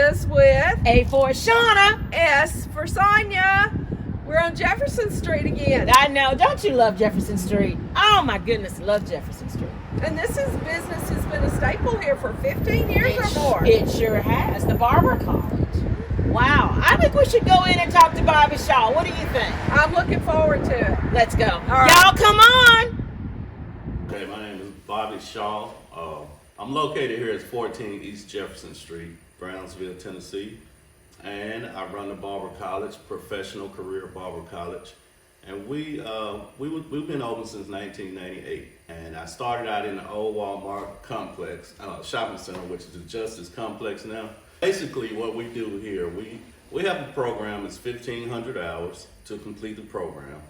is with A for Shauna. S for Sonia. We're on Jefferson Street again. I know. Don't you love Jefferson Street? Oh my goodness, love Jefferson Street. And this is business has been a staple here for 15 years or more. It sure has. The Barber College. Wow. I think we should go in and talk to Bobby Shaw. What do you think? I'm looking forward to it. Let's go. All right. Y'all come on. Okay, my name is Bobby Shaw. I'm located here at 14 East Jefferson Street, Brownsville, Tennessee. And I run the Barber College, Professional Career Barber College. And we've been open since 1998. And I started out in the old Walmart complex, shopping center, which is the Justice Complex now. Basically what we do here, we have a program, it's 1,500 hours to complete the program.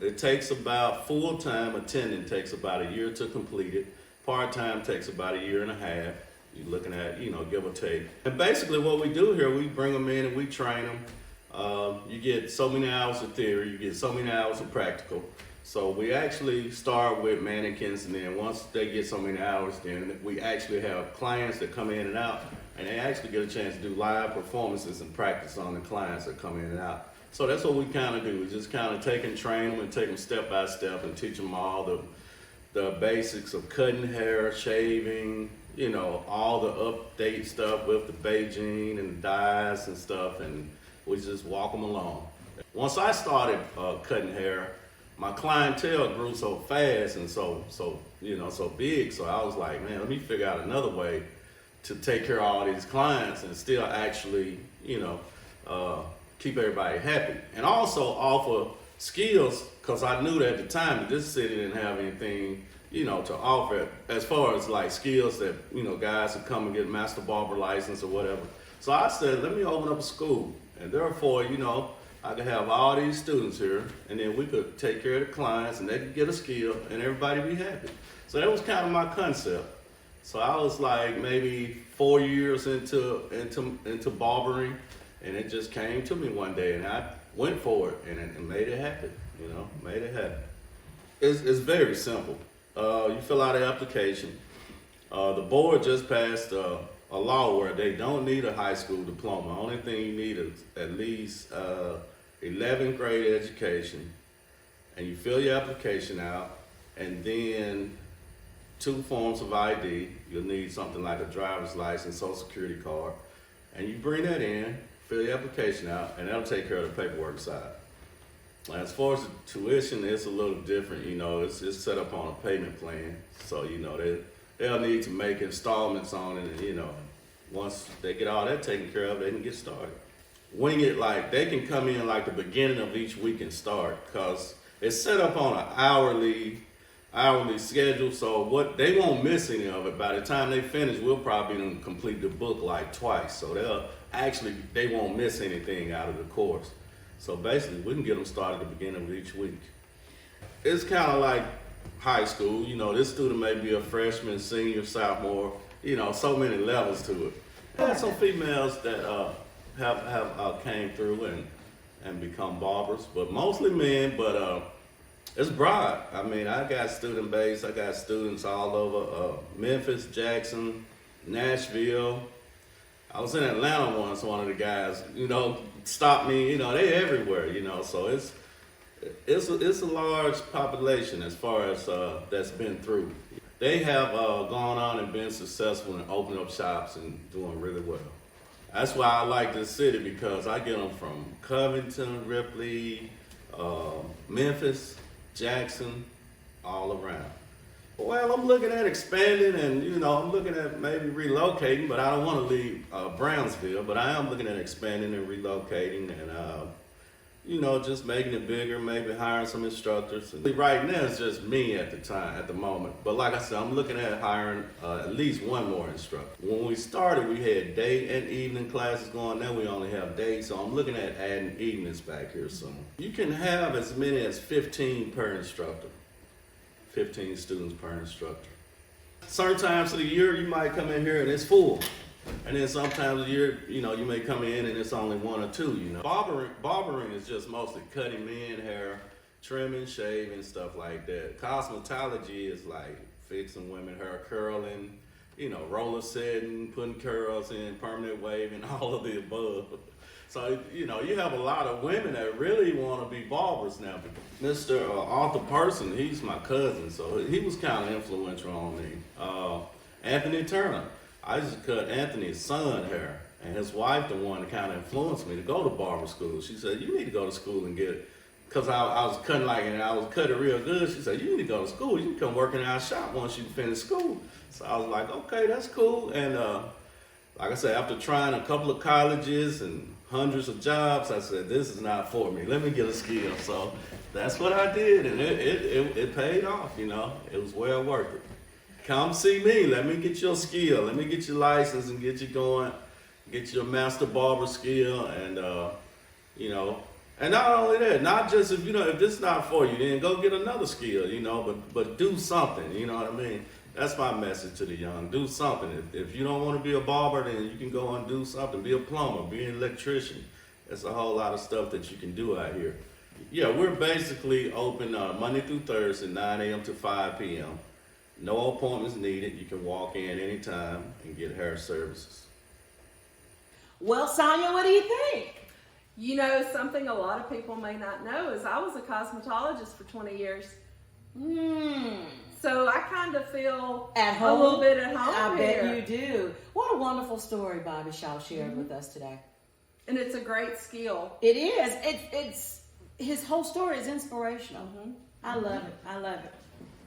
It takes about full-time attending takes about a year to complete it. Part-time takes about a year and a half. You're looking at, give or take. And basically what we do here, we bring them in and we train them. You get so many hours of theory, you get so many hours of practical. So we actually start with mannequins, and then once they get so many hours, then we actually have clients that come in and out, and they actually get a chance to do live performances and practice on the clients that come in and out. So that's what we kind of do. We just kind of take and train them and take them step by step and teach them all the basics of cutting hair, shaving, all the update stuff with the Beijing and the dyes and stuff, and we just walk them along. Once I started cutting hair, my clientele grew so fast and so big, so I was like, man, let me figure out another way to take care of all these clients and still actually, keep everybody happy. And also offer skills, because I knew that at the time that this city didn't have anything, to offer as far as like skills that, guys would come and get a master barber license or whatever. So I said, let me open up a school. And therefore, I could have all these students here, and then we could take care of the clients, and they could get a skill, and everybody be happy. So that was kind of my concept. So I was like maybe 4 years into barbering, and it just came to me one day, and I went for it, and made it happen. Made it happen. It's very simple. You fill out an application. The board just passed a law where they don't need a high school diploma. Only thing you need is at least 11th grade education, and you fill your application out, and then 2 forms of ID. You'll need something like a driver's license, social security card, and you bring that in, fill your application out, and that'll take care of the paperwork side. As far as the tuition, it's a little different. It's set up on a payment plan, so they'll need to make installments on it, and once they get all that taken care of, they can get started. Wing it, like they can come in like the beginning of each week and start, because it's set up on an hourly schedule, so what they won't miss any of it. By the time they finish, we'll probably complete the book like twice, so they won't miss anything out of the course. So basically, we can get them started at the beginning of each week. It's kind of like high school. This student may be a freshman, senior, sophomore. So many levels to it. There are some females that have came through and become barbers, but mostly men. But it's broad. I mean, I got student base. I got students all over Memphis, Jackson, Nashville. I was in Atlanta once. One of the guys, stopped me. They everywhere. So it's a large population as far as that's been through. They have gone on and been successful in opening up shops and doing really well. That's why I like this city, because I get them from Covington, Ripley, Memphis, Jackson, all around. Well, I'm looking at expanding, and I'm looking at maybe relocating, but I don't want to leave Brownsville, but I am looking at expanding and relocating, and just making it bigger, maybe hiring some instructors. And right now it's just me at the moment. But like I said, I'm looking at hiring at least one more instructor. When we started, we had day and evening classes going. Now we only have days, so I'm looking at adding evenings back here soon. You can have as many as 15 per instructor. 15 students per instructor. Certain times of the year, you might come in here and it's full. And then sometimes of the year, you may come in and it's only 1 or 2, Barbering is just mostly cutting men hair, trimming, shaving, stuff like that. Cosmetology is like fixing women hair, curling, roller setting, putting curls in, permanent wave, and all of the above. So, you have a lot of women that really want to be barbers now. Mr. Arthur Person, he's my cousin, so he was kind of influential on me. Anthony Turner, I used to cut Anthony's son hair, and his wife, the one that kind of influenced me to go to barber school. She said, you need to go to school and get, because I was cutting and I was cutting real good. She said, you need to go to school. You can come work in our shop once you finish school. So I was like, okay, that's cool. And like I said, after trying a couple of colleges and hundreds of jobs, I said, this is not for me. Let me get a skill. So that's what I did, and it paid off, It was well worth it. Come see me. Let me get your skill. Let me get your license and get you going. Get your master barber skill, and, and not only that, not just if this is not for you, then go get another skill, but do something, you know what I mean? That's my message to the young. Do something. If you don't want to be a barber, then you can go and do something. Be a plumber, be an electrician. There's a whole lot of stuff that you can do out here. Yeah, we're basically open Monday through Thursday, 9 a.m. to 5 p.m. No appointments needed. You can walk in anytime and get hair services. Well, Sonia, what do you think? Something a lot of people may not know is I was a cosmetologist for 20 years. So I kind of feel at home, a little bit at home I here. bet you do. What a wonderful story Bobby Shaw shared with us today. And it's a great skill. It is. It's his whole story is inspirational. I love it. I love it.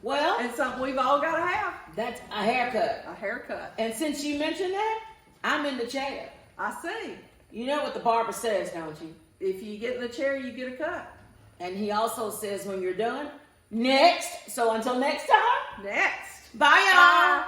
Well, and something we've all got to have. That's a haircut. A haircut. And since you mentioned that, I'm in the chair. I see. You know what the barber says, don't you? If you get in the chair, you get a cut. And he also says when you're done, next. So until next time. Next. Bye, y'all. Bye.